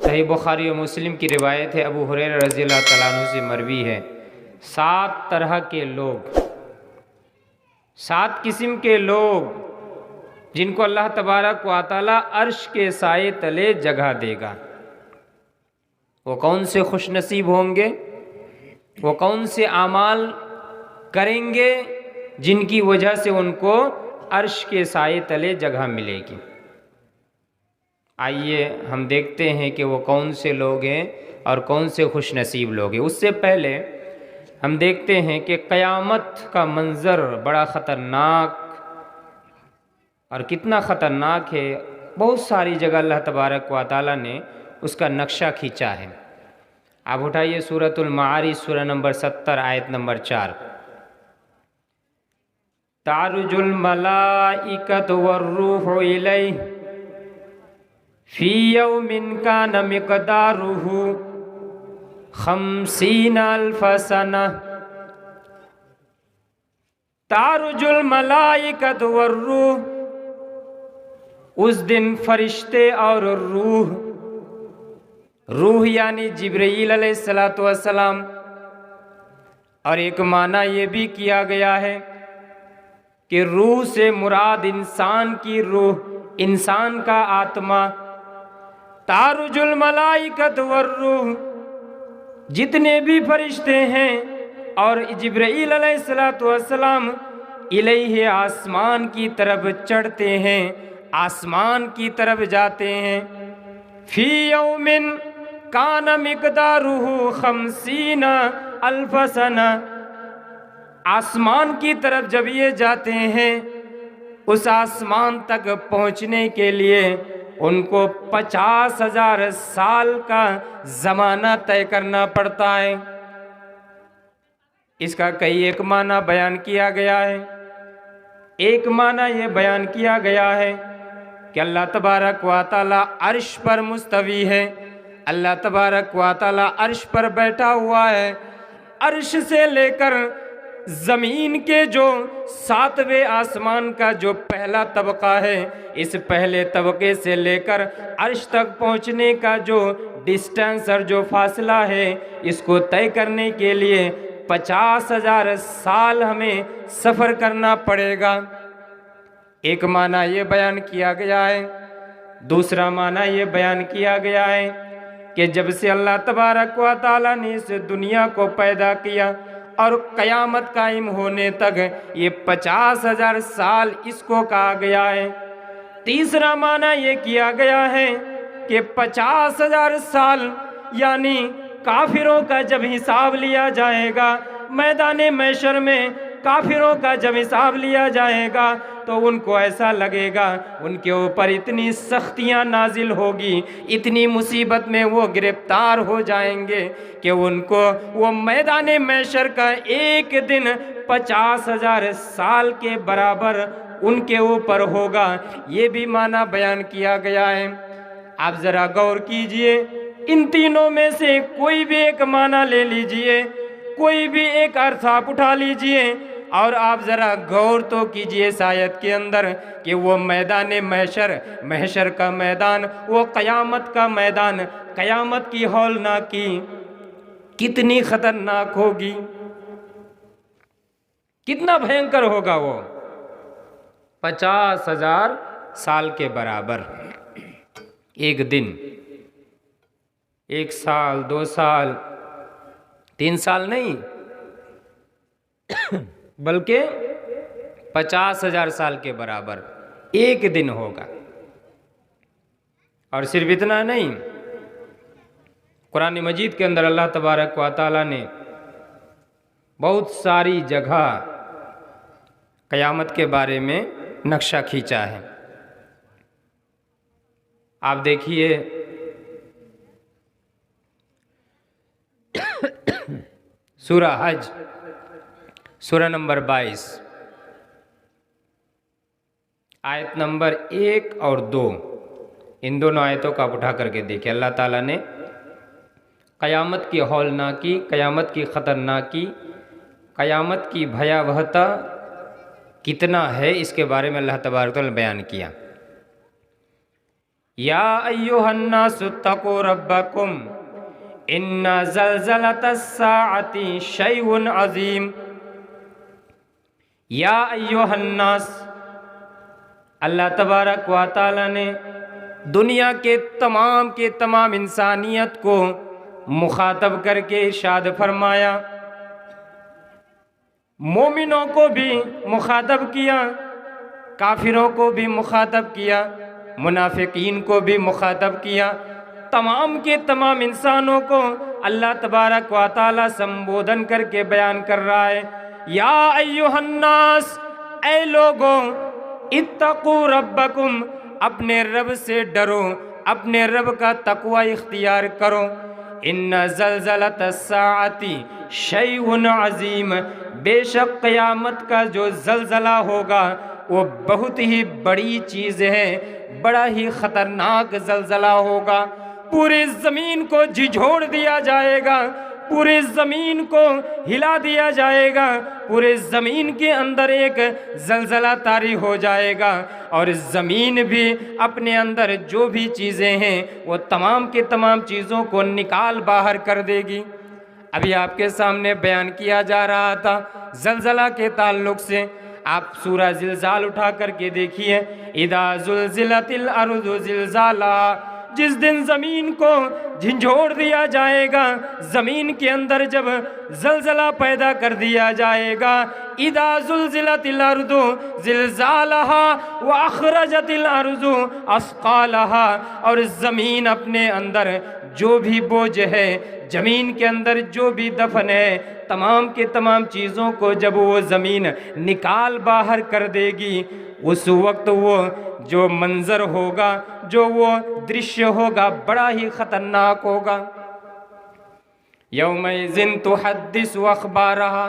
सही बुखारी और मुस्लिम की रिवायत है, अबू हुरैरा रज़ियल्लाहु तआला अन्हु से मरवी है, 7 तरह के लोग, 7 किस्म के लोग जिनको अल्लाह तबारक व तआला अर्श के साए तले जगह देगा। वो कौन से खुश नसीब होंगे, वो कौन से आमाल करेंगे जिनकी वजह से उनको अर्श के साए तले जगह मिलेगी। आइए हम देखते हैं कि वो कौन से लोग हैं और कौन से खुश नसीब लोग हैं। उससे पहले हम देखते हैं कि क़यामत का मंज़र बड़ा ख़तरनाक और कितना ख़तरनाक है। बहुत सारी जगह अल्लाह तबारक व तआला ने उसका नक्शा खींचा है। आप उठाइए सूरतुल माआरिज सूरा नंबर 70 आयत नंबर 4। तारुजुल मलाइकतु वर्रूहु इलैहि फी यौमिन कान मिक़दारुहु 50 अल्फ सना। तारुजुल मलाइकतु वर्रूह, उस दिन फरिश्ते और रूह यानी जिब्रील अलैहिस्सलातु वस्सलाम। और एक माना ये भी किया गया है कि रूह से मुराद इंसान की रूह, इंसान का आत्मा। तारुजुल मलाइकत वर्रूह, जितने भी फरिश्ते हैं और जिब्रील अलैहिस्सलातु वस्सलाम इलैहि, आसमान की तरफ चढ़ते हैं, आसमान की तरफ जाते हैं। फी यौमिन कान मिक़दारुहु 50 अल्फ सना, आसमान की तरफ जब ये जाते हैं, उस आसमान तक पहुँचने के लिए उनको 50,000 साल का ज़माना तय करना पड़ता है। इसका कई एक माना बयान किया गया है। एक माना ये बयान किया गया है कि अल्लाह तबारक व तआला अर्श पर मुस्तवी है, अल्लाह तबारक व तआला अर्श पर बैठा हुआ है। अर्श से लेकर ज़मीन के जो 7वें आसमान का जो पहला तबका है, इस पहले तबके से लेकर अर्श तक पहुँचने का जो डिस्टेंस और जो फासला है, इसको तय करने के लिए 50,000 साल हमें सफ़र करना पड़ेगा। एक माना ये बयान किया गया है। दूसरा माना ये बयान किया गया है कि जब से अल्लाह तबारक व तआला ने इस दुनिया को पैदा किया और क़यामत कायम होने तक ये 50,000 साल इसको कहा गया है। तीसरा माना ये किया गया है कि 50,000 साल यानी काफिरों का जब हिसाब लिया जाएगा, मैदान महशर में काफिरों का जब हिसाब लिया जाएगा, तो उनको ऐसा लगेगा, उनके ऊपर इतनी सख्तियां नाजिल होगी, इतनी मुसीबत में वो गिरफ्तार हो जाएंगे कि उनको वो मैदान महशर का एक दिन 50,000 साल के बराबर उनके ऊपर होगा। ये भी माना बयान किया गया है। आप ज़रा गौर कीजिए, इन तीनों में से कोई भी एक माना ले लीजिए, कोई भी एक अर्थ आप उठा लीजिए और आप ज़रा गौर तो कीजिए इस आयत के अंदर कि वो मैदान महशर, महशर का मैदान, वो क़यामत का मैदान, क़यामत की हौलनाकी कितनी ख़तरनाक होगी, कितना भयंकर होगा वो। 50,000 साल के बराबर एक दिन, 1 साल, 2 साल, 3 साल नहीं, बल्कि 50,000 साल के बराबर एक दिन होगा। और सिर्फ इतना नहीं, कुरान मजीद के अंदर अल्लाह तबारक व तआला ने बहुत सारी जगह क़यामत के बारे में नक्शा खींचा है। आप देखिए सूरा हज सूरा नंबर 22 आयत नंबर 1 और 2, इन दोनों आयतों का आप उठा करके देखिए। अल्लाह ताला ने क़यामत की हौलनाकी, क़यामत की ख़तरनाकी, क़यामत की भयावहता कितना है, इसके बारे में अल्लाह तबारक व तआला ने बयान किया। या अय्युहन्नासु तक़ू रब्बकुम इन्ना ज़लज़लतस्साअति शैउन अज़ीम। या अय्युहन्नास, अल्लाह तबारक व तआला ने दुनिया के तमाम इंसानियत को मुखातब करके इरशाद फरमाया, मोमिनों को भी मुखातब किया, काफिरों को भी मुखातब किया, मुनाफिकीन को भी मुखातब किया, तमाम के तमाम इंसानों को अल्लाह तबारक व तआला संबोधन करके बयान कर रहा है, या अय्युहन्नास, ऐ लोगों, इत्तक़ू रब्बकुम, अपने रब से डरो, अपने रब का तक़वा इख्तियार करो। इन्ना ज़लज़लतस्साअति शैउन अज़ीम, बेशक क़यामत का जो ज़लज़ला होगा वो बहुत ही बड़ी चीज़ है, बड़ा ही ख़तरनाक ज़लज़ला होगा। पूरी ज़मीन को झिझोड़ दिया जाएगा, पूरी ज़मीन को हिला दिया जाएगा, पूरे ज़मीन के अंदर एक ज़लज़ला तारी हो जाएगा और ज़मीन भी अपने अंदर जो भी चीज़ें हैं वो तमाम के तमाम चीज़ों को निकाल बाहर कर देगी। अभी आपके सामने बयान किया जा रहा था ज़लज़ला के ताल्लुक़ से। आप सूरह ज़िलज़ाल उठा करके देखिए, इदा ज़ुलज़िलतिल अर्ज़ु ज़िलज़ालहा, जिस दिन ज़मीन को झंझोड़ दिया जाएगा, ज़मीन के अंदर जब ज़लज़ला पैदा कर दिया जाएगा, इदा ज़ुलज़िलतिल अर्ज़ु ज़िलज़ालहा व अख़रजतिल अर्ज़ु अस्क़ालहा, और ज़मीन अपने अंदर जो भी बोझ है, ज़मीन के अंदर जो भी दफन है, तमाम के तमाम चीज़ों को जब वो ज़मीन निकाल बाहर कर देगी, उस वक्त वो जो मंज़र होगा, जो वो दृश्य होगा, बड़ा ही ख़तरनाक होगा। यौमइज़िन तुहद्दिसु अख़बारहा,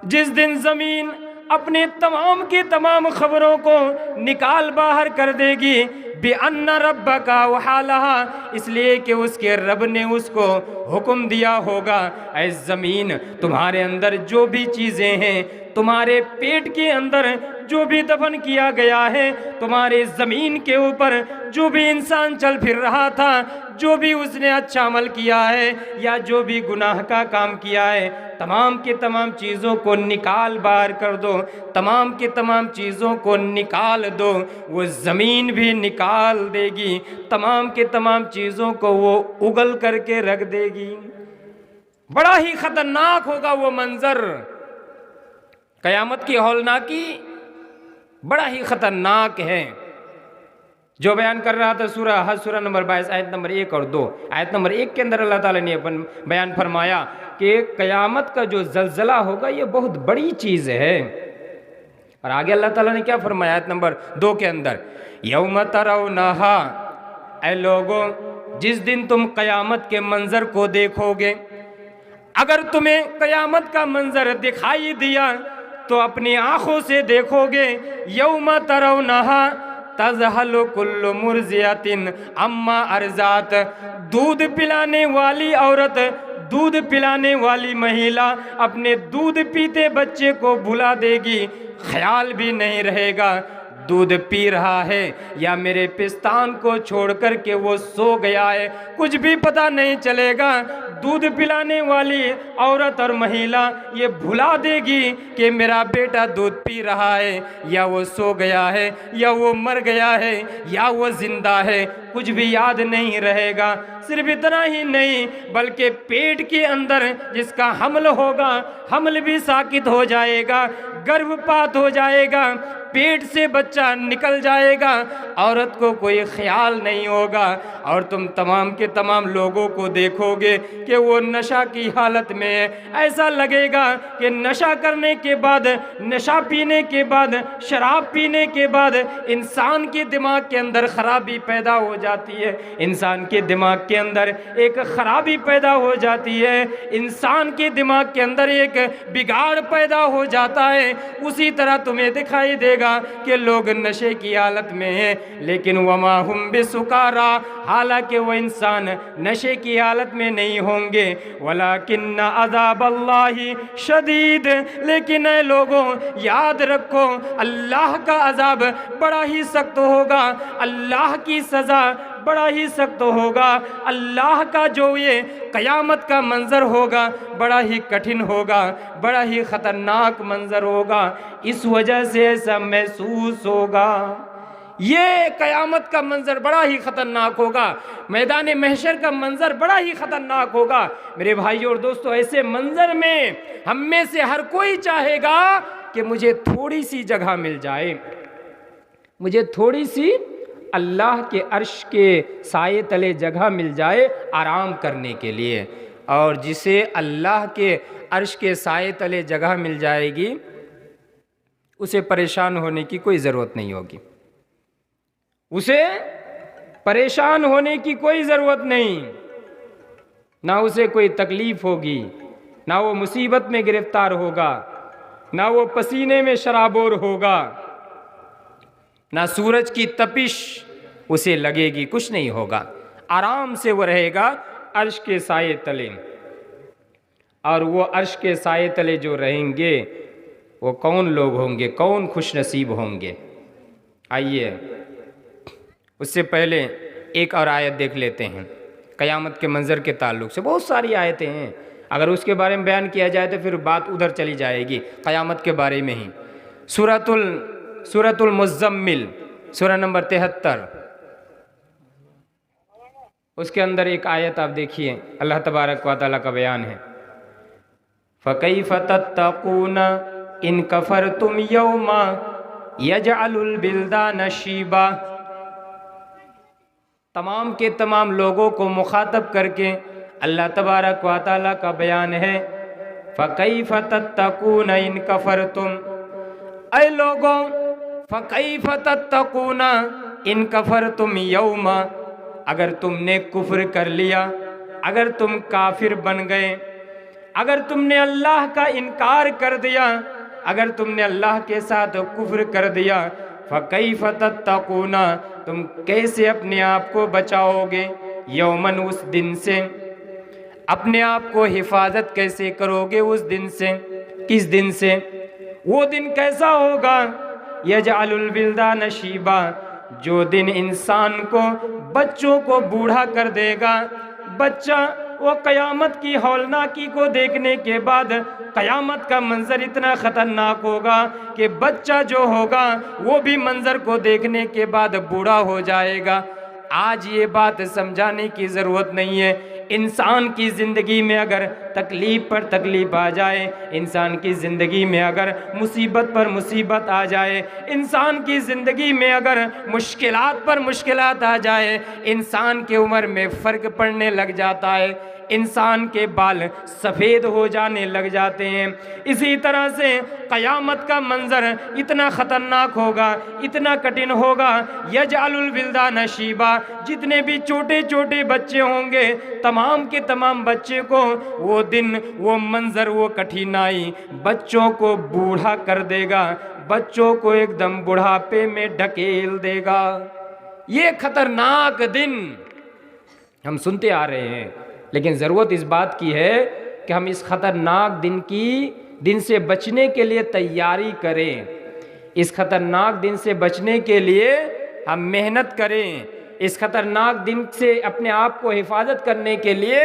जिस दिन ज़मीन अपने तमाम की तमाम खबरों को निकाल बाहर कर देगी, बिअन्ना रब्बका वहालहा, इसलिए कि उसके रब ने उसको हुक्म दिया होगा, ऐ ज़मीन, तुम्हारे अंदर जो भी चीज़ें हैं, तुम्हारे पेट के अंदर जो भी दफन किया गया है, तुम्हारे ज़मीन के ऊपर जो भी इंसान चल फिर रहा था, जो भी उसने अच्छा अमल किया है या जो भी गुनाह का काम किया है, तमाम के तमाम चीज़ों को निकाल बाहर कर दो, तमाम के तमाम चीज़ों को निकाल दो। वो ज़मीन भी निकाल देगी, तमाम के तमाम चीज़ों को वो उगल करके रख देगी। बड़ा ही ख़तरनाक होगा वो मंज़र, क़यामत की हौलनाकी बड़ा ही ख़तरनाक है। जो बयान कर रहा था सूरह हज सूरह नंबर 22 आयत नंबर 1 और 2। आयत नंबर 1 के अंदर अल्लाह ताला ने बयान फरमाया कि क़यामत का जो ज़लज़ला होगा ये बहुत बड़ी चीज़ है। और आगे अल्लाह ताला ने क्या फरमाया आयत नंबर 2 के अंदर, यौम तरौनहा, ऐ लोगों, जिस दिन तुम क़यामत के मंज़र को देखोगे, अगर तुम्हें क़यामत का मंज़र दिखाई दिया तो अपनी आँखों से देखोगे। यौम तरौनहा तज़हलु कुल्लु मुर्ज़ियतिन अम्मा अर्ज़ात, दूध पिलाने वाली औरत, दूध पिलाने वाली महिला अपने दूध पीते बच्चे को भुला देगी, ख्याल भी नहीं रहेगा दूध पी रहा है या मेरे पिस्तान को छोड़ कर के वो सो गया है, कुछ भी पता नहीं चलेगा। दूध पिलाने वाली औरत और महिला ये भुला देगी कि मेरा बेटा दूध पी रहा है, या वो सो गया है, या वो मर गया है, या वो जिंदा है, कुछ भी याद नहीं रहेगा। सिर्फ इतना ही नहीं बल्कि पेट के अंदर जिसका हमल होगा, हमल भी साकित हो जाएगा, गर्भपात हो जाएगा, पेट से बच्चा निकल जाएगा, औरत को कोई ख्याल नहीं होगा। और तुम तमाम के तमाम लोगों को देखोगे कि वो नशा की हालत में है। ऐसा लगेगा कि नशा करने के बाद, नशा पीने के बाद, शराब पीने के बाद इंसान के दिमाग के अंदर खराबी पैदा हो जाती है, इंसान के दिमाग के अंदर एक खराबी पैदा हो जाती है, इंसान के दिमाग के अंदर एक बिगाड़ पैदा हो जाता है। उसी तरह तुम्हें दिखाई देगा कि लोग नशे की हालत में हैं, लेकिन वमा हुम बिसुकारा, हालांकि वो इंसान नशे की हालत में नहीं होंगे। वलाकिन्ना अज़ाबल्लाहि शदीद, लेकिन ऐ लोगों याद रखो अल्लाह का अज़ाब बड़ा ही सख्त होगा, अल्लाह की सज़ा बड़ा ही सख्त होगा। अल्लाह का जो ये क़यामत का मंज़र होगा बड़ा ही कठिन होगा, बड़ा ही ख़तरनाक मंज़र होगा। इस वजह से ऐसा महसूस होगा, ये क़यामत का मंज़र बड़ा ही ख़तरनाक होगा, मैदान महशर का मंज़र बड़ा ही ख़तरनाक होगा। मेरे भाइयों और दोस्तों, ऐसे मंज़र में हम में से हर कोई चाहेगा कि मुझे थोड़ी सी जगह मिल जाए, मुझे थोड़ी सी अल्लाह के अर्श के साए तले जगह मिल जाए आराम करने के लिए। और जिसे अल्लाह के अर्श के साए तले जगह मिल जाएगी उसे परेशान होने की कोई ज़रूरत नहीं होगी, उसे परेशान होने की कोई ज़रूरत नहीं, ना उसे कोई तकलीफ़ होगी, ना वो मुसीबत में गिरफ्तार होगा, ना वो पसीने में शराबोर होगा, ना सूरज की तपिश उसे लगेगी, कुछ नहीं होगा। आराम से वो रहेगा अर्श के साए तले। और वो अर्श के साए तले जो रहेंगे वो कौन लोग होंगे, कौन खुश नसीब होंगे। आइए उससे पहले एक और आयत देख लेते हैं क़यामत के मंज़र के ताल्लुक़ से। बहुत सारी आयतें हैं, अगर उसके बारे में बयान किया जाए तो फिर बात उधर चली जाएगी, क़यामत के बारे में ही। सूरतुल मुज़्ज़म्मिल, सूरा नंबर 73, उसके अंदर एक आयत आप देखिए, अल्लाह तबारक व तआला का बयान है, फ़कैफ़ तत्तक़ून इन कफ़रतुम यौमा यजअलुल बिल्दान शीबा। तमाम के तमाम लोगों को मुखातब करके अल्लाह तबारक व तआला का बयान है, फ़कैफ़ तत्तक़ून इन कफ़रतुम, ऐ लोगों फ़कैफ़ तत्तक़ून इन कफ़रतुम यौमा, अगर तुमने कुफ्र कर लिया, अगर तुम काफिर बन गए, अगर तुमने अल्लाह का इनकार कर दिया, अगर तुमने अल्लाह के साथ कुफ्र कर दिया, फ़कैफ़ तत्तक़ून, तुम कैसे अपने आप को बचाओगे, यौमन, उस दिन से, अपने आप को हिफाजत कैसे करोगे उस दिन से। किस दिन से? वो दिन कैसा होगा, यजअलुल बिल्दान शीबा, जो दिन इंसान को, बच्चों को बूढ़ा कर देगा। बच्चा वो क़यामत की हौलनाकी को देखने के बाद, क़यामत का मंज़र इतना ख़तरनाक होगा कि बच्चा जो होगा वो भी मंज़र को देखने के बाद बूढ़ा हो जाएगा। आज ये बात समझाने की ज़रूरत नहीं है। इंसान की ज़िंदगी में अगर तकलीफ़ पर तकलीफ़ आ जाए, इंसान की ज़िंदगी में अगर मुसीबत पर मुसीबत आ जाए, इंसान की ज़िंदगी में अगर मुश्किलात पर मुश्किलात आ जाए, इंसान के उम्र में फ़र्क पड़ने लग जाता है, इंसान के बाल सफ़ेद हो जाने लग जाते हैं। इसी तरह से क़यामत का मंज़र इतना ख़तरनाक होगा, इतना कठिन होगा। यजअलुल बिल्दान शीबा, जितने भी छोटे छोटे बच्चे होंगे, तमाम के तमाम बच्चे को वो दिन, वो मंज़र, वो कठिनाई बच्चों को बूढ़ा कर देगा, बच्चों को एकदम बुढ़ापे में ढकेल देगा। ये ख़तरनाक दिन हम सुनते आ रहे हैं, लेकिन ज़रूरत इस बात की है कि हम इस ख़तरनाक दिन से बचने के लिए तैयारी करें। इस ख़तरनाक दिन से बचने के लिए हम मेहनत करें। इस ख़तरनाक दिन से अपने आप को हिफाजत करने के लिए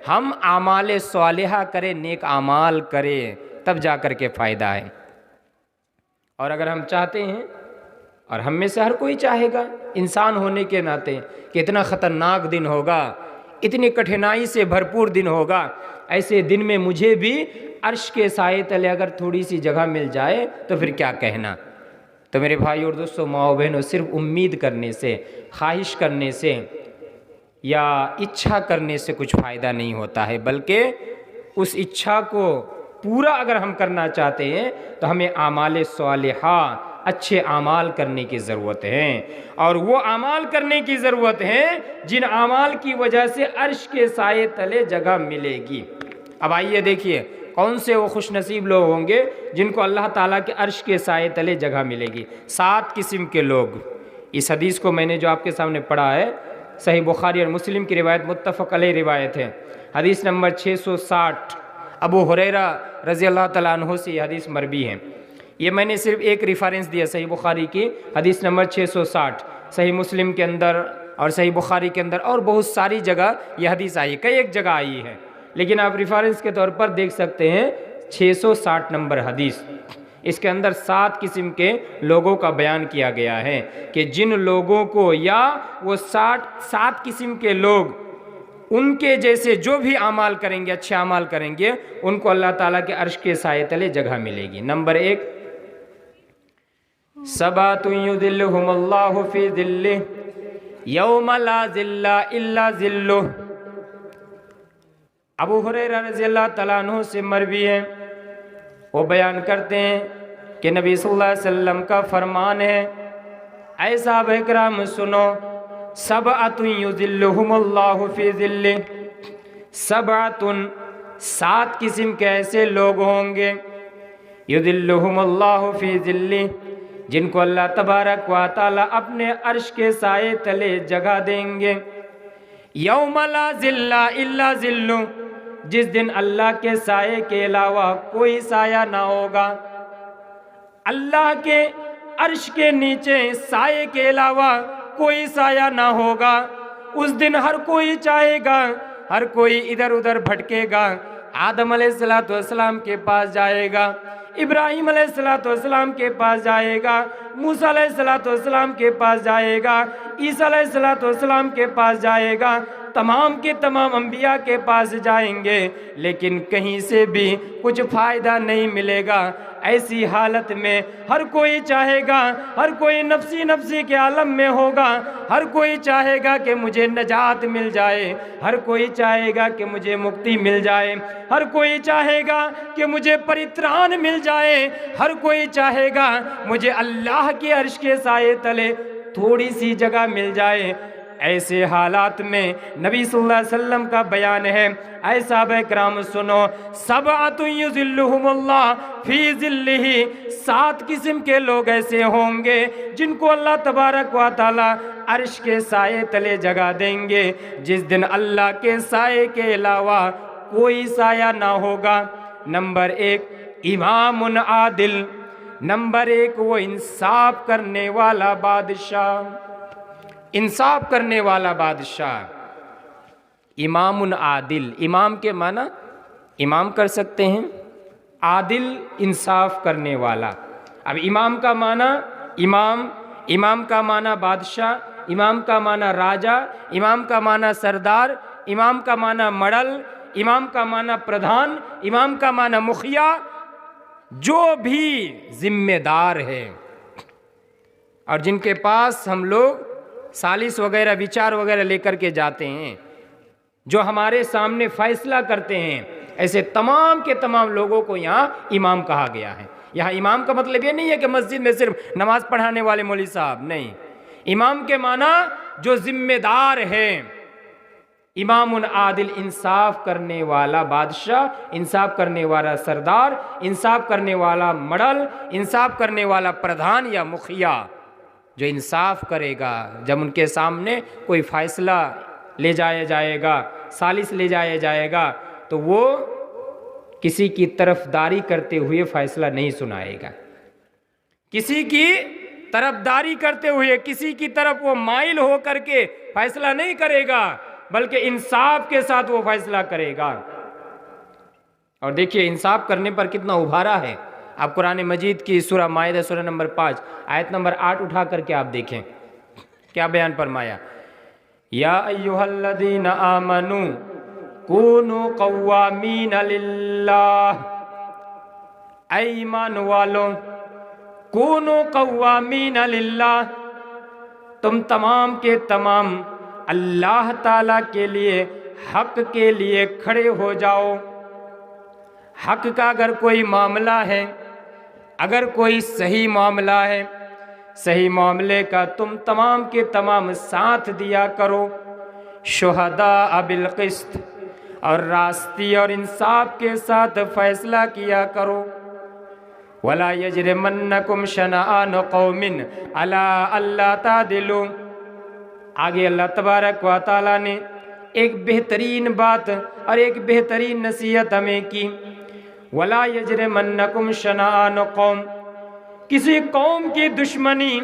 हम आमाल सालिहा करें, नेक आमाल करें, तब जा कर के फ़ायदा है। और अगर हम चाहते हैं, और हम में से हर कोई चाहेगा इंसान होने के नाते कि इतना ख़तरनाक दिन होगा, इतनी कठिनाई से भरपूर दिन होगा, ऐसे दिन में मुझे भी अर्श के साए तले अगर थोड़ी सी जगह मिल जाए तो फिर क्या कहना। तो मेरे भाई और दोस्तों, माओ बहनों, सिर्फ उम्मीद करने से, ख्वाहिश करने से या इच्छा करने से कुछ फ़ायदा नहीं होता है, बल्कि उस इच्छा को पूरा अगर हम करना चाहते हैं तो हमें आमाल सालिहा, अच्छे आमाल करने की ज़रूरत है। और वो आमाल करने की ज़रूरत है जिन आमाल की वजह से अर्श के साए तले जगह मिलेगी। अब आइए देखिए कौन से वो खुश नसीब लोग होंगे जिनको अल्लाह ताला के अर्श के साए तले जगह मिलेगी। 7 किस्म के लोग। इस हदीस को मैंने जो आपके सामने पढ़ा है, सही बुखारी और मुस्लिम की रिवायत, मुत्तफ़क़ अलैह रिवायत है, हदीस नंबर 660, अबू हुरैरा रज़ी अल्लाह तआला अन्हु से ये हदीस मरवी है। ये मैंने सिर्फ एक रेफरेंस दिया, सही बुखारी की हदीस नंबर 660, सही मुस्लिम के अंदर और सही बुखारी के अंदर और बहुत सारी जगह यह हदीस आई है, कई एक जगह आई है, लेकिन आप रेफरेंस के तौर पर देख सकते हैं 660 नंबर हदीस। इसके अंदर 7 किस्म के लोगों का बयान किया गया है कि जिन लोगों को, या वो 7 किस्म के लोग, उनके जैसे जो भी अमाल करेंगे, अच्छे अमाल करेंगे, उनको अल्लाह ताला के अर्श के साए तले जगह मिलेगी। नंबर 1, सबातुन युदिल्लुहुमुल्लाहु फी ज़िल्लिहि यौम ला ज़िल्ला इल्ला ज़िल्लुह। अबू हुरैरा रज़ियल्लाहु तआला अन्हु से मरवी है, वो बयान करते हैं कि नबी सल्लल्लाहु अलैहि वसल्लम का फरमान है, ऐ साहब इकराम सुनो, सबअतुन युदिल्लुहुमुल्लाहु फी ज़िल्लिहि, सबअतुन 7 किस्म के ऐसे लोग होंगे, युदिल्लुहुमुल्लाहु फी ज़िल्लिहि, जिनको अल्लाह तबारक व तआला अपने अर्श के साए तले जगह देंगे। यौम ला ज़िल्ला इल्ला ज़िल्लुह, जिस दिन अल्लाह के साए के अलावा कोई साया ना होगा। अल्लाह के अर्श के नीचे साए के अलावा कोई साया ना होगा। उस दिन हर कोई चाहेगा, हर कोई इधर उधर भटकेगा। आदम अलैहिस्सलातु वस्सलाम के पास जाएगा, इब्राहिम अलैहिस्सलातु वस्सलाम के पास जाएगा, मूसा अलैहिस्सलातु वस्सलाम के पास जाएगा, ईसा अलैहिस्सलातु वस्सलाम के पास जाएगा, तमाम के तमाम अंबिया के पास जाएंगे, लेकिन कहीं से भी कुछ फ़ायदा नहीं मिलेगा। ऐसी हालत में हर कोई चाहेगा, हर कोई नफ्सी नफ्सी के आलम में होगा, हर कोई चाहेगा कि मुझे नजात मिल जाए, हर कोई चाहेगा कि मुझे मुक्ति मिल जाए, हर कोई चाहेगा कि मुझे परित्राण मिल जाए, हर कोई चाहेगा मुझे अल्लाह के अर्श के साए तले थोड़ी सी जगह मिल जाए। ऐसे हालात में नबी सल्लल्लाहु अलैहि वसल्लम का बयान है, ऐ साहबे किराम सुनो, सबअतुन युज़िल्लुहुमुल्लाह फी ज़िल्लिहि, 7 किस्म के लोग ऐसे होंगे जिनको अल्लाह तबारक व तआला अर्श के साए तले जगह देंगे, जिस दिन अल्लाह के साए के अलावा कोई साया ना होगा। नंबर 1, इमामुन आदिल। नंबर 1, वो इंसाफ करने वाला बादशाह, इंसाफ करने वाला बादशाह। इमामुन आदिल, इमाम के माना इमाम कर सकते हैं, आदिल इंसाफ करने वाला। अब इमाम का माना इमाम, इमाम का माना बादशाह, इमाम का माना राजा, इमाम का माना सरदार, इमाम का माना मड़ल, इमाम का माना प्रधान, इमाम का माना मुखिया, जो भी जिम्मेदार है और जिनके पास हम लोग सालिस वगैरह विचार वगैरह लेकर के जाते हैं, जो हमारे सामने फैसला करते हैं, ऐसे तमाम के तमाम लोगों को यहाँ इमाम कहा गया है। यहाँ इमाम का मतलब ये नहीं है कि मस्जिद में सिर्फ नमाज पढ़ाने वाले मौलवी साहब, नहीं। इमाम के माना जो जिम्मेदार है। इमामुन आदिल, इंसाफ करने वाला बादशाह, इंसाफ करने वाला सरदार, इंसाफ करने वाला मड़ल, इंसाफ करने वाला प्रधान या मुखिया, जो इंसाफ करेगा। जब उनके सामने कोई फैसला ले जाया जाएगा, सालिस ले जाया जाएगा, तो वो किसी की तरफदारी करते हुए फैसला नहीं सुनाएगा, किसी की तरफदारी करते हुए किसी की तरफ वो माइल हो करके फैसला नहीं करेगा, बल्कि इंसाफ के साथ वो फैसला करेगा। और देखिए इंसाफ करने पर कितना उभारा है। आप कुरान मजीद की सूरह माइदा सूरह नंबर 5 आयत नंबर 8 उठा करके आप देखें क्या बयान फरमाया। या अय्युहल्लज़ीना आमनू कूनू क़व्वामीना लिल्लाह, ऐ ईमान वालों, कूनू क़व्वामीना लिल्लाह, तुम तमाम के तमाम अल्लाह ताला के लिए, हक के लिए खड़े हो जाओ। हक का अगर कोई मामला है, अगर कोई सही मामला है, सही मामले का तुम तमाम के तमाम साथ दिया करो। शुहदा बिल क़िस्त, और रास्ती और इंसाफ के साथ फैसला किया करो। वला यजरिमन्नकुम शनआन कौमिन अला अल्ला तादिलू। आगे अल्लाह तबारक व तआला ने एक बेहतरीन बात और एक बेहतरीन नसीहत हमें की। वला यजरिमन्नकुम शनआन कौम, किसी कौम की दुश्मनी,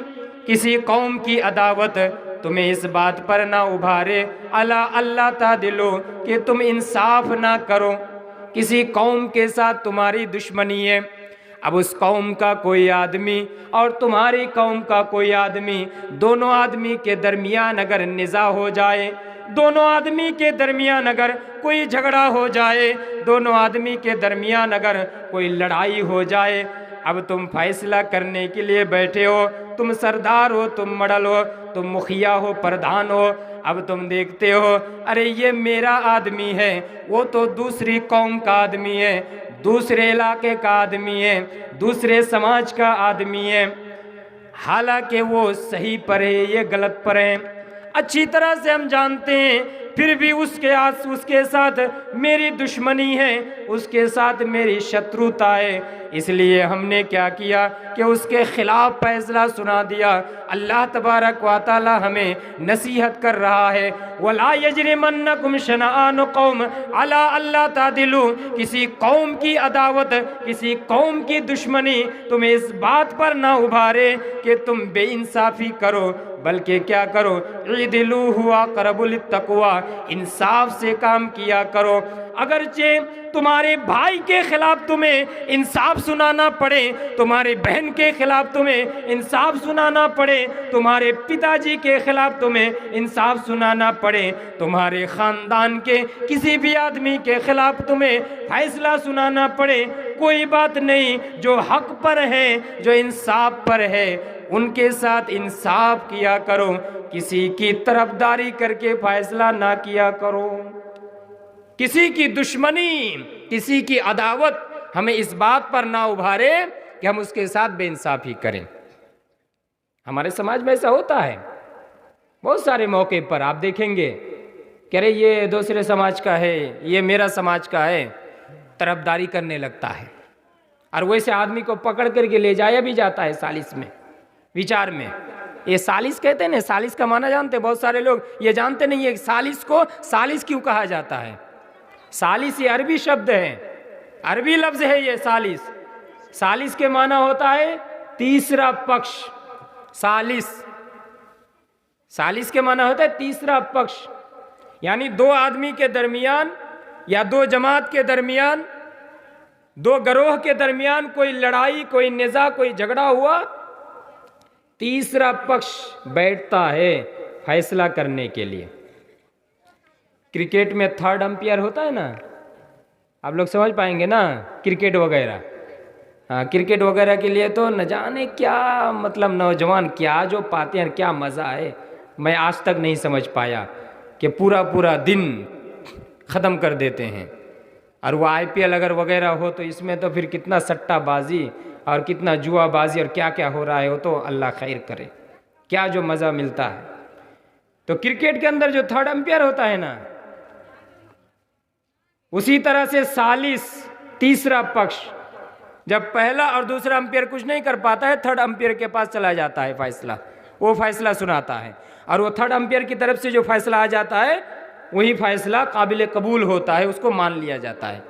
किसी कौम की अदावत तुम्हें इस बात पर ना उभारे अला अल्लाह तादिलो कि तुम इंसाफ ना करो। किसी कौम के साथ तुम्हारी दुश्मनी है, अब उस कौम का कोई आदमी और तुम्हारी कौम का कोई आदमी, दोनों आदमी के दरमियान अगर निज़ा हो जाए, दोनों आदमी के दरमियान अगर कोई झगड़ा हो जाए, दोनों आदमी के दरमियान अगर कोई लड़ाई हो जाए, अब तुम फैसला करने के लिए बैठे हो, तुम सरदार हो, तुम मॉडल हो, तुम मुखिया हो, प्रधान हो, अब तुम देखते हो अरे ये मेरा आदमी है, वो तो दूसरी कौम का आदमी है, दूसरे इलाके का आदमी है, दूसरे समाज का आदमी है, हालांकि वो सही पर है, ये गलत पर है, अच्छी तरह से हम जानते हैं, फिर भी उसके साथ मेरी दुश्मनी है, उसके साथ मेरी शत्रुता है। इसलिए हमने क्या किया कि उसके खिलाफ फैसला सुना दिया। अल्लाह तबारक व तआला हमें नसीहत कर रहा है, वला यजरिमन्नकुम शनआन कौम अला अल्ला तादिलु, किसी कौम की अदावत, किसी कौम की दुश्मनी तुम्हें इस बात पर ना उभारे कि तुम बेइंसाफी करो, बल्कि क्या करो, इदिलु हुआ करबुल तकवा, इंसाफ से काम किया करो। अगरचे तुम्हारे भाई के खिलाफ तुम्हें इंसाफ सुनाना पड़े, तुम्हारे बहन के खिलाफ तुम्हें इंसाफ सुनाना पड़े, तुम्हारे पिताजी के खिलाफ तुम्हें इंसाफ सुनाना पड़े, तुम्हारे खानदान के किसी भी आदमी के खिलाफ तुम्हें फैसला सुनाना पड़े, कोई बात नहीं, जो हक पर है, जो इंसाफ पर है, उनके साथ इंसाफ किया करो, किसी की तरफदारी करके फैसला ना किया करो। किसी की दुश्मनी, किसी की अदावत हमें इस बात पर ना उभारे कि हम उसके साथ बेइंसाफी करें। हमारे समाज में ऐसा होता है, बहुत सारे मौके पर आप देखेंगे कि अरे ये दूसरे समाज का है, ये मेरा समाज का है, तरफदारी करने लगता है, और वैसे आदमी को पकड़ करके ले जाया भी जाता है सालिस में, विचार में। ये सालिस कहते हैं ना, सालिस का माना जानते हैं बहुत सारे लोग, ये जानते नहीं है सालिस को सालिस क्यों कहा जाता है। सालिस ये अरबी शब्द है, अरबी लफ्ज है ये सालिस। सालिस के माना होता है तीसरा पक्ष। सालिस, सालिस के माना होता है तीसरा पक्ष, यानी दो आदमी के दरमियान या दो जमात के दरमियान, दो गिरोह के दरमियान कोई लड़ाई, कोई निज़ा, कोई झगड़ा हुआ, तीसरा पक्ष बैठता है फैसला करने के लिए। क्रिकेट में थर्ड अंपायर होता है ना, आप लोग समझ पाएंगे ना, क्रिकेट वगैरह। हाँ, क्रिकेट वगैरह के लिए तो न जाने क्या, मतलब नौजवान क्या जो पाते हैं, क्या मज़ा है, मैं आज तक नहीं समझ पाया कि पूरा पूरा दिन ख़त्म कर देते हैं। और वो IPL अगर वगैरह हो तो इसमें तो फिर कितना सट्टाबाजी और कितना जुआबाजी और क्या क्या हो रहा है, वो तो अल्लाह खैर करे, क्या जो मज़ा मिलता है। तो क्रिकेट के अंदर जो थर्ड अंपायर होता है ना, उसी तरह से सालिस, तीसरा पक्ष, जब पहला और दूसरा अंपायर कुछ नहीं कर पाता है, थर्ड अंपायर के पास चला जाता है फैसला, वो फैसला सुनाता है, और वो थर्ड अंपायर की तरफ से जो फैसला आ जाता है वही फैसला काबिल कबूल होता है, उसको मान लिया जाता है।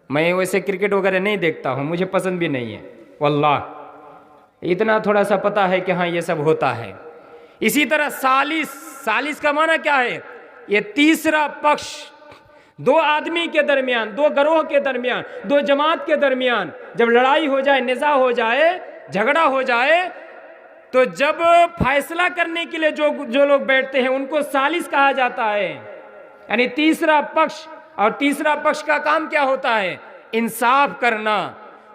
मैं वैसे क्रिकेट वगैरह नहीं देखता हूँ, मुझे पसंद भी नहीं है वल्लाह, इतना थोड़ा सा पता है कि हाँ ये सब होता है। इसी तरह सालिस, सालिस का माना क्या है, ये तीसरा पक्ष, दो आदमी के दरमियान, दो गिरोह के दरमियान, दो जमात के दरमियान जब लड़ाई हो जाए, निज़ा हो जाए, झगड़ा हो जाए, तो जब फैसला करने के लिए जो लोग बैठते हैं उनको सालिस कहा जाता है। यानी तीसरा पक्ष, और तीसरा पक्ष का काम क्या होता है, इंसाफ करना।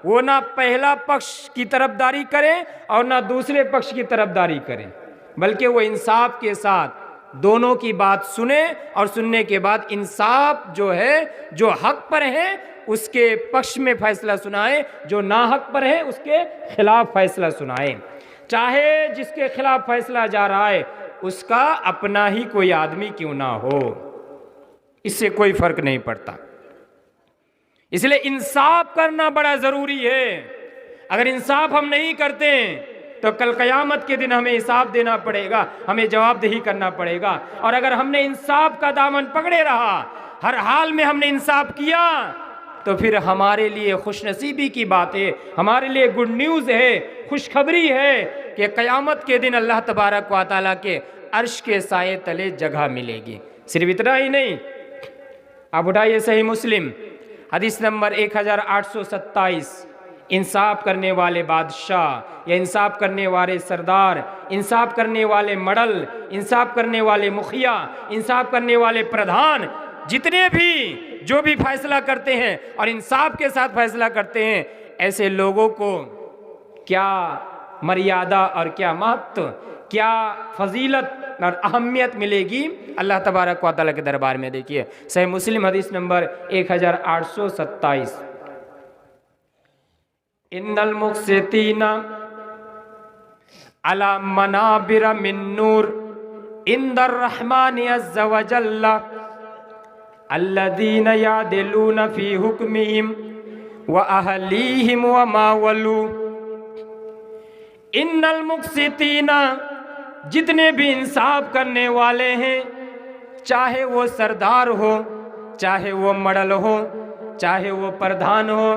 वो ना पहला पक्ष की तरफदारी करे और ना दूसरे पक्ष की तरफदारी करे, बल्कि वो इंसाफ के साथ दोनों की बात सुने, और सुनने के बाद इंसाफ जो है, जो हक पर है उसके पक्ष में फैसला सुनाए, जो ना हक पर है उसके खिलाफ फैसला सुनाए। चाहे जिसके खिलाफ फैसला जा रहा है उसका अपना ही कोई आदमी क्यों ना हो, इससे कोई फर्क नहीं पड़ता। इसलिए इंसाफ करना बड़ा जरूरी है। अगर इंसाफ हम नहीं करते तो कल क़यामत के दिन हमें हिसाब देना पड़ेगा, हमें जवाबदेही करना पड़ेगा। और अगर हमने इंसाफ का दामन पकड़े रहा, हर हाल में हमने इंसाफ किया, तो फिर हमारे लिए खुशनसीबी की बात है, हमारे लिए गुड न्यूज़ है, खुशखबरी है कि क़यामत के दिन अल्लाह तबारक व तआला के अर्श के साए तले जगह मिलेगी। सिर्फ इतना ही नहीं, आप उठाइए सही मुस्लिम हदीस नंबर 1827, इंसाफ करने वाले बादशाह या इंसाफ करने वाले सरदार, इंसाफ करने वाले मडल, इंसाफ करने वाले मुखिया, इंसाफ करने वाले प्रधान, जितने भी जो भी फैसला करते हैं और इंसाफ के साथ फैसला करते हैं, ऐसे लोगों को क्या मर्यादा और क्या महत्व, क्या फजीलत और अहमियत मिलेगी अल्लाह तबारक व तआला के दरबार में। देखिए सही मुस्लिम हदीस नंबर 1827, इन्नल मुक़सितीना अला मनाबिर मिन नूर इंदर रहमान अज़्ज़ व जल्ला अल्लज़ीना यादिलूना फी हुक्मिहिम व अहलीहिम व मा वलू। इन्नल मुक़सितीना, जितने भी इंसाफ करने वाले हैं, चाहे वो सरदार हो, चाहे वो मडल हो, चाहे वो प्रधान हो,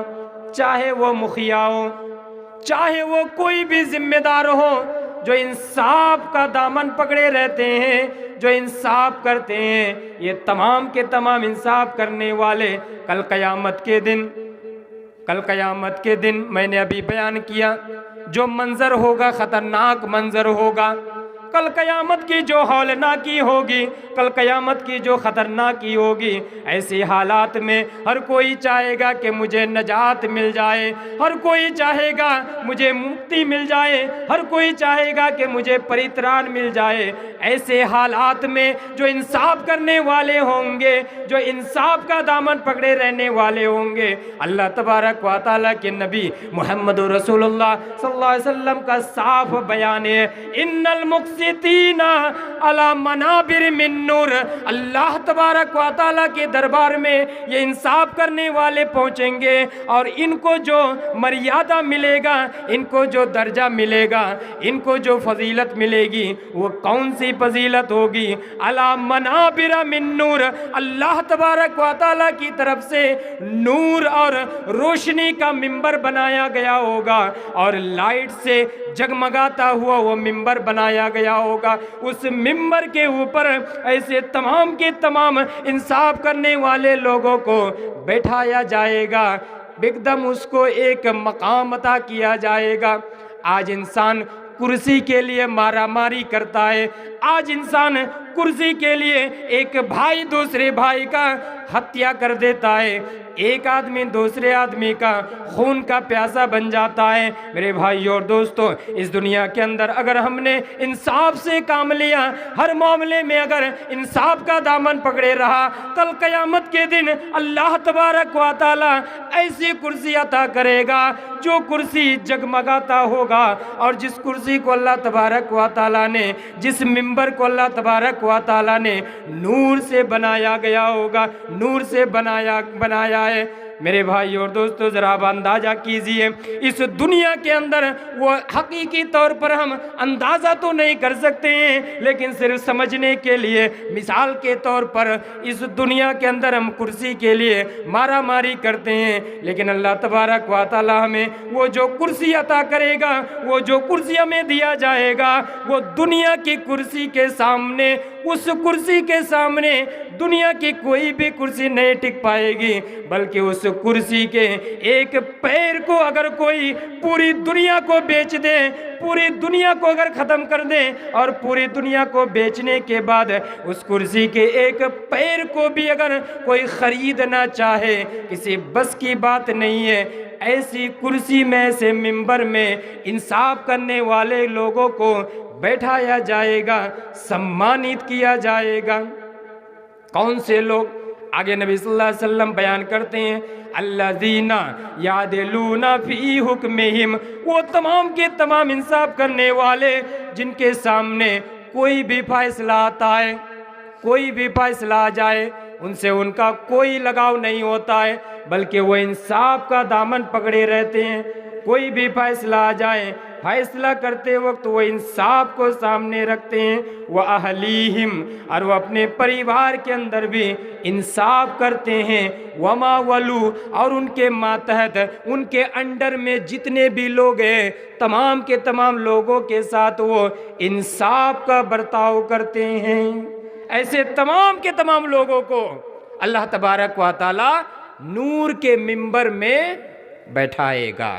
चाहे वो मुखिया हो, चाहे वो कोई भी जिम्मेदार हो, जो इंसाफ का दामन पकड़े रहते हैं, जो इंसाफ करते हैं, ये तमाम के तमाम इंसाफ करने वाले कल क़यामत के दिन मैंने अभी बयान किया जो मंजर होगा, खतरनाक मंजर होगा, कल क़यामत की जो हौलनाकी होगी, कल क़यामत की जो खतरनाकी होगी, ऐसे हालात में हर कोई चाहेगा कि मुझे नजात मिल जाए, हर कोई चाहेगा मुझे मुक्ति मिल जाए, हर कोई चाहेगा कि मुझे परित्राण मिल जाए। ऐसे हालात में जो इंसाफ करने वाले होंगे, जो इंसाफ का दामन पकड़े रहने वाले होंगे, अल्लाह तबारक व तआला के नबी मोहम्मद रसूलुल्लाह सल्लल्लाहु अलैहि वसल्लम का साफ बयान है, इन्नल मुक़सितीना अला मनाबिर मिन नूर। अल्लाह तबारक व तआला के दरबार में ये इंसाफ करने वाले पहुँचेंगे और इनको जो मर्यादा मिलेगा, इनको जो दर्जा मिलेगा, इनको जो फजीलत मिलेगी, वो कौन सी फजीलत होगी? अला मनाबिर मिन नूर, अल्लाह तबारक व तआला की तरफ से नूर और रोशनी का मिंबर बनाया गया होगा और लाइट से जगमगाता हुआ वो मिंबर बनाया गया होगा। उस मिंबर के ऊपर ऐसे तमाम के तमाम इंसाफ करने वाले लोगों को बैठाया जाएगा, एकदम उसको एक मकाम अता किया जाएगा। आज इंसान कुर्सी के लिए मारामारी करता है, आज इंसान कुर्सी के लिए एक भाई दूसरे भाई का हत्या कर देता है, एक आदमी दूसरे आदमी का खून का प्यासा बन जाता है। मेरे भाइयों और दोस्तों, इस दुनिया के अंदर अगर हमने इंसाफ से काम लिया, हर मामले में अगर इंसाफ का दामन पकड़े रहा, कल क़यामत के दिन अल्लाह तबारक व तआला ऐसी कुर्सी अता करेगा जो कुर्सी जगमगाता होगा और जिस कुर्सी को अल्लाह तबारक व तआला ने, जिस मिंबर को अल्लाह तबारक व तआला ने नूर से बनाया गया होगा, नूर से बनाया है। मेरे भाई और दोस्तों, ज़रा आप अंदाज़ा कीजिए, इस दुनिया के अंदर वो हकीकी तौर पर हम अंदाज़ा तो नहीं कर सकते हैं, लेकिन सिर्फ समझने के लिए, मिसाल के तौर पर इस दुनिया के अंदर हम कुर्सी के लिए मारा मारी करते हैं, लेकिन अल्लाह तबारक व तआला हमें वो जो कुर्सी अता करेगा, वो जो कुर्सी हमें दिया जाएगा, वो दुनिया की कुर्सी के सामने, उस कुर्सी के सामने दुनिया की कोई भी कुर्सी नहीं टिक पाएगी, बल्कि उस कुर्सी के एक पैर को अगर कोई पूरी दुनिया को बेच दे, पूरी दुनिया को अगर ख़त्म कर दे और पूरी दुनिया को बेचने के बाद उस कुर्सी के एक पैर को भी अगर कोई ख़रीदना चाहे, किसी बस की बात नहीं है। ऐसी कुर्सी में, ऐसे मिंबर में इंसाफ करने वाले लोगों को बैठाया जाएगा, सम्मानित किया जाएगा। कौन से लोग? आगे नबी सल्लल्लाहु अलैहि वसल्लम बयान करते हैं, अल्लज़ीना यादिलूना फ़ी हुक्मिहिम, वो तमाम के तमाम इंसाफ करने वाले जिनके सामने कोई भी फैसला आता है, कोई भी फैसला आ जाए, उनसे उनका कोई लगाव नहीं होता है, बल्कि वो इंसाफ का दामन पकड़े रहते हैं। कोई भी फैसला आ जाए, फैसला करते वक्त वो इंसाफ को सामने रखते हैं। व अहलीहिम, और वो अपने परिवार के अंदर भी इंसाफ करते हैं। वमा वलू, और उनके मातहत उनके अंडर में जितने भी लोग हैं तमाम के तमाम लोगों के साथ वो इंसाफ का बर्ताव करते हैं। ऐसे तमाम के तमाम लोगों को अल्लाह तबारक व तआला नूर के मिंबर में बैठाएगा,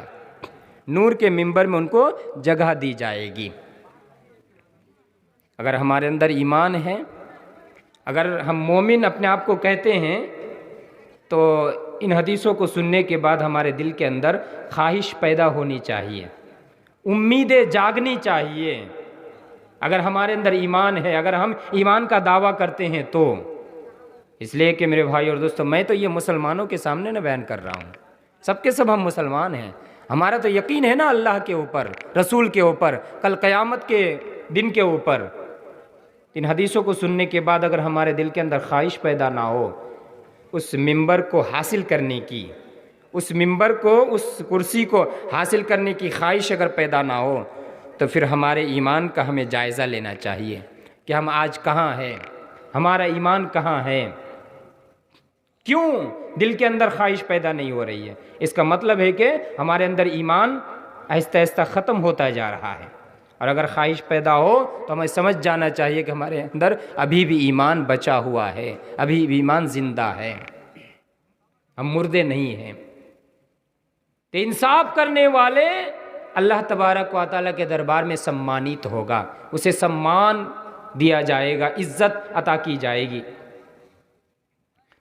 नूर के मिंबर में उनको जगह दी जाएगी। अगर हमारे अंदर ईमान है, अगर हम मोमिन अपने आप को कहते हैं, तो इन हदीसों को सुनने के बाद हमारे दिल के अंदर ख्वाहिश पैदा होनी चाहिए, उम्मीदें जागनी चाहिए। अगर हमारे अंदर ईमान है, अगर हम ईमान का दावा करते हैं तो। इसलिए कि मेरे भाई और दोस्तों, मैं तो ये मुसलमानों के सामने न बयान कर रहा हूँ, सबके सब हम मुसलमान हैं। हमारा तो यकीन है ना अल्लाह के ऊपर, रसूल के ऊपर, कल क़यामत के दिन के ऊपर। इन हदीसों को सुनने के बाद अगर हमारे दिल के अंदर ख्वाहिश पैदा ना हो उस मिंबर को हासिल करने की, उस मिंबर को, उस कुर्सी को हासिल करने की ख्वाहिश अगर पैदा ना हो, तो फिर हमारे ईमान का हमें जायज़ा लेना चाहिए कि हम आज कहाँ हैं, हमारा ईमान कहाँ है, क्यों दिल के अंदर ख्वाहिश पैदा नहीं हो रही है। इसका मतलब है कि हमारे अंदर ईमान आहिस्ता आहिस्ता ख़त्म होता जा रहा है। और अगर ख्वाहिश पैदा हो तो हमें समझ जाना चाहिए कि हमारे अंदर अभी भी ईमान बचा हुआ है, अभी भी ईमान जिंदा है, हम मुर्दे नहीं हैं। तो इंसाफ करने वाले अल्लाह तबारक व तआला के दरबार में सम्मानित होगा, उसे सम्मान दिया जाएगा, इज्जत अता की जाएगी।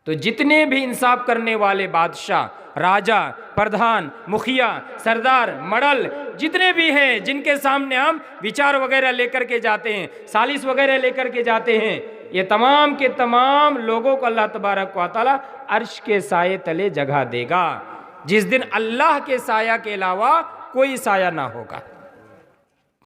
तो जितने भी इंसाफ करने वाले बादशाह, राजा, प्रधान, मुखिया, सरदार, मडल जितने भी हैं, जिनके सामने हम विचार वगैरह लेकर के जाते हैं, सालिस वगैरह लेकर के जाते हैं, ये तमाम के तमाम लोगों को अल्लाह तबारक व तआला अर्श के साये तले जगह देगा, जिस दिन अल्लाह के साया के अलावा कोई साया ना होगा।